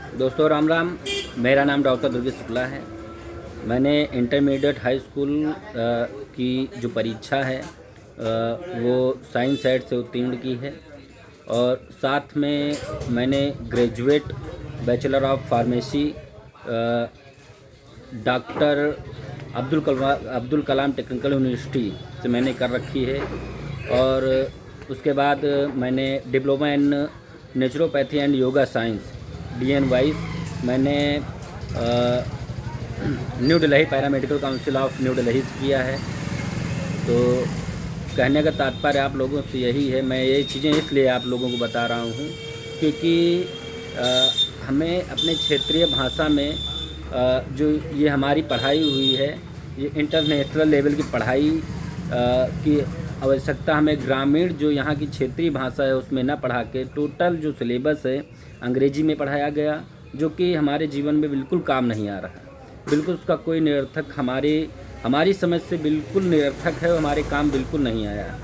दोस्तों राम राम। मेरा नाम डॉक्टर दुर्गेश शुक्ला है। मैंने इंटरमीडिएट हाई स्कूल की जो परीक्षा है वो साइंस साइड से उत्तीर्ण की है और साथ में मैंने graduate bachelor of pharmacy doctor Abdul Kalam technical university से मैंने कर रखी है। और उसके बाद मैंने diploma in naturopathy and yoga science DN wise मैंने New Delhi paramedical council of New Delhi से किया है। तो कहने का तात्पर्य आप लोगों से यही है, मैं ये चीज़ें इसलिए आप लोगों को बता रहा हूँ क्योंकि हमें अपने क्षेत्रीय भाषा में जो ये हमारी पढ़ाई हुई है, ये इंटरनेशनल लेवल की पढ़ाई की आवश्यकता हमें ग्रामीण जो यहाँ की क्षेत्रीय भाषा है उसमें न पढ़ा के टोटल जो सिलेबस है अंग्रेजी में पढ़ाया गया, जो कि हमारे जीवन में बिल्कुल काम नहीं आ रहा। बिल्कुल उसका कोई निरर्थक हमारी समझ से बिल्कुल निरर्थक है, हमारे काम बिल्कुल नहीं आया।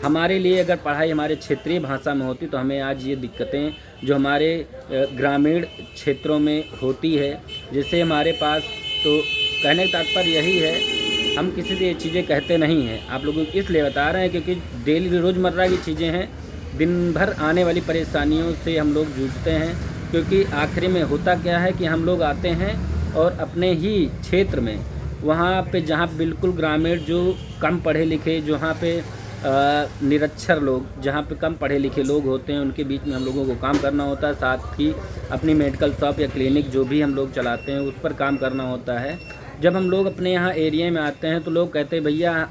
हमारे लिए अगर पढ़ाई हमारे क्षेत्रीय भाषा में होती तो हमें आज ये दिक्कतें जो हमारे ग्रामीण क्षेत्रों में होती है, जैसे हमारे पास, तो कहने का तात्पर्य यही है, हम किसी से ये चीज़ें कहते नहीं हैं, आप लोगों को इसलिए बता रहे हैं क्योंकि डेली रोज़मर्रा की चीज़ें हैं, दिन भर आने वाली परेशानियों से हम लोग जूझते हैं। क्योंकि आखिरी में होता क्या है कि हम लोग आते हैं और अपने ही क्षेत्र में वहाँ पे जहाँ बिल्कुल ग्रामीण जो कम पढ़े लिखे, जहाँ पे निरक्षर लोग, जहाँ पे कम पढ़े लिखे लोग होते हैं, उनके बीच में हम लोगों को काम करना होता है। साथ ही अपनी मेडिकल शॉप या क्लिनिक जो भी हम लोग चलाते हैं उस पर काम करना होता है। जब हम लोग अपने यहाँ एरिया में आते हैं तो लोग कहते हैं भैया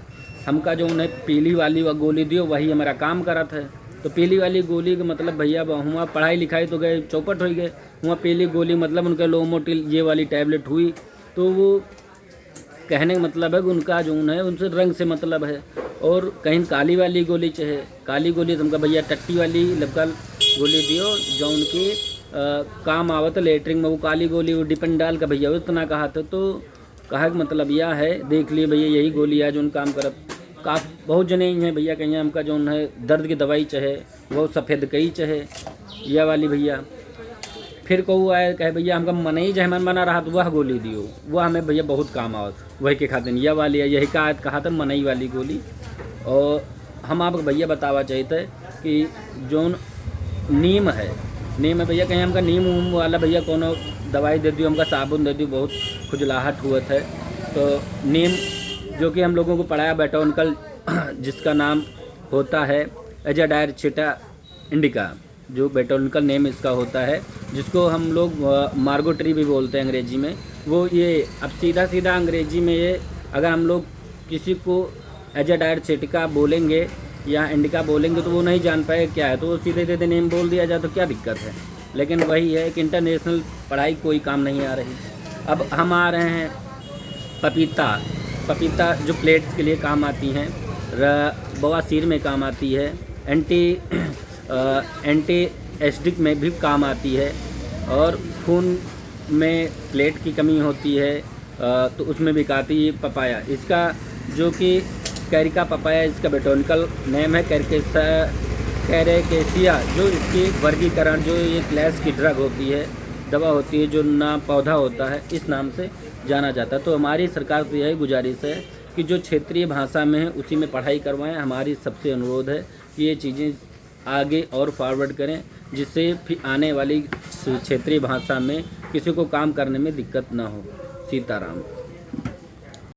हमका जो उन्हें पीली वाली गोली दियो वही हमारा काम करत है। तो पीली वाली गोली का मतलब भैया हुआ पढ़ाई लिखाई तो गए चौपट हो गए, हुआ पीली गोली मतलब उनके लोमोटिल ये वाली टैबलेट हुई। तो वो कहने का मतलब है कि उनका जो है उनसे रंग से मतलब है। और कहीं काली वाली गोली चाहे काली गोली, तुमका भैया टट्टी वाली लबका गोली दियो जो उनकी काम आवत लेटरिंग में, वो काली गोली वो डिपेंडाल का भैया इतना कहा था। तो कहा कि मतलब यह है, देख लिए भैया यही गोली है जो उन काम करत। बहुत जने ही हैं भैया कहीं हमका जो है दर्द की दवाई चाहे वो सफ़ेद कई चाहे यह वाली भैया। फिर कहू आए कहे भैया हमका मनई जह मन बना रहा तो वह गोली दियो, वह हमें भैया बहुत काम आवत, वही के खातिर यह वाली है, यही कहा था मनई वाली गोली। और हम आपको भैया बतावा चाहते कि जो नीम है भैया कहीं हमका नीम उम वाला भैया कोनो दवाई दे दियो, हमका साबुन दे दियो, बहुत खुजलाहट हुआ है। तो नीम जो कि हम लोगों को पढ़ाया बोटैनिकल जिसका नाम होता है एजाडायरचिटा इंडिका, जो बोटैनिकल नेम इसका होता है, जिसको हम लोग मार्गो ट्री भी बोलते हैं अंग्रेजी में। वो ये अब सीधा अंग्रेजी में ये अगर हम लोग किसी को एजाडायरचिटा बोलेंगे या इंडिका बोलेंगे तो वो नहीं जान पाए क्या है, तो वो सीधे नेम बोल दिया जाए तो क्या दिक्कत है। लेकिन वही है कि इंटरनेशनल पढ़ाई कोई काम नहीं आ रही। अब हम आ रहे हैं पपीता जो प्लेट्स के लिए काम आती हैं, बवासीर में काम आती है, एंटी एसिडिक में भी काम आती है, और खून में प्लेट की कमी होती है तो उसमें भी आती है पपाया। इसका जो कि कैरिका पपाया इसका बोटैनिकल नेम है, कैरेकेसिया, जो इसकी वर्गीकरण जो ये क्लास की ड्रग होती है, दवा होती है, जो ना पौधा होता है, इस नाम से जाना जाता है। तो हमारी सरकार से यही गुजारिश है कि जो क्षेत्रीय भाषा में है उसी में पढ़ाई करवाएं। हमारी सबसे अनुरोध है कि ये चीज़ें आगे और फॉरवर्ड करें, जिससे फिर आने वाली क्षेत्रीय भाषा में किसी को काम करने में दिक्कत ना हो। सीताराम।